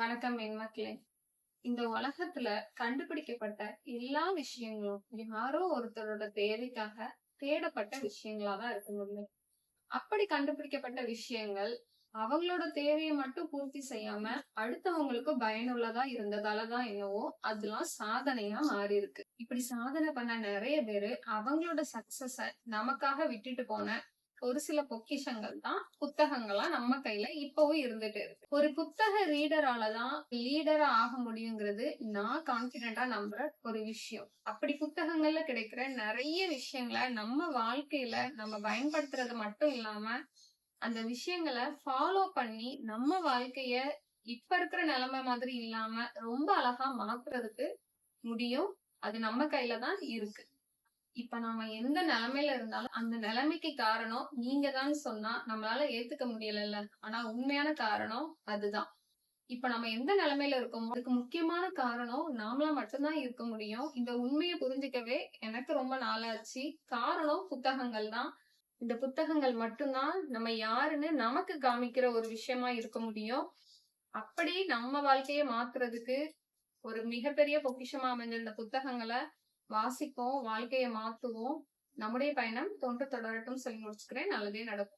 வணக்கம் என் மக்களே. இந்த உலகத்துல கண்டுபிடிக்கப்பட்ட எல்லா விஷயங்களும் யாரோ ஒருத்தரோட தேவைக்காக தேடப்பட்ட விஷயங்களா தான் இருக்க முடியும். அப்படி கண்டுபிடிக்கப்பட்ட விஷயங்கள் அவங்களோட தேவையை மட்டும் பூர்த்தி செய்யாம அடுத்தவங்களுக்கு பயனுள்ளதா இருந்ததாலதான் என்னவோ அதெல்லாம் சாதனையா மாறி இருக்கு. இப்படி சாதனை பண்ண நிறைய பேரு அவங்களோட சக்சஸ நமக்காக விட்டுட்டு போன ஒரு சில பொக்கிஷங்கள் தான் புத்தகங்களா நம்ம கையில இப்பவும் இருந்துட்டு இருக்கு. ஒரு புத்தக ரீடராலதான் லீடரா ஆக முடியுங்கிறது நான் கான்பிடென்டா நம்புற ஒரு விஷயம். அப்படி புத்தகங்கள்ல கிடைக்கிற நிறைய விஷயங்களை நம்ம வாழ்க்கையில நம்ம பயன்படுத்துறது மட்டும் இல்லாம அந்த விஷயங்களை ஃபாலோ பண்ணி நம்ம வாழ்க்கைய இப்ப இருக்கிற நிலைமை மாதிரி இல்லாம ரொம்ப அழகா மாத்துறதுக்கு முடியும். அது நம்ம கையில தான் இருக்கு. இப்ப நாம எந்த நிலைமையில இருந்தாலும் அந்த நிலைமைக்கு காரணம் நீங்க தான் சொன்னா நம்மளால ஏத்துக்க முடியல. ஆனா உண்மையான காரணம் அதுதான். இப்ப நம்ம எந்த நிலைமையில இருக்கோமோ அதுக்கு முக்கியமான காரணம் நாமளா மட்டும்தான் இருக்க முடியும். இந்த உண்மையை புரிஞ்சுக்கவே எனக்கு ரொம்ப நாளாச்சு. காரணம் புத்தகங்கள் தான். இந்த புத்தகங்கள் மட்டும்தான் நம்ம யாருன்னு நமக்கு காமிக்கிற ஒரு விஷயமா இருக்க முடியும். அப்படி நம்ம வாழ்க்கையை மாத்துறதுக்கு ஒரு மிகப்பெரிய பொக்கிஷமா அமைஞ்ச இந்த புத்தகங்களை வாசிப்போம், வாழ்க்கையை மாத்துவோம். நம்முடைய பயணம் தொன்று தொடரட்டும் சொல்லி முடிச்சுக்கிறேன். நல்லதே நடக்கும்.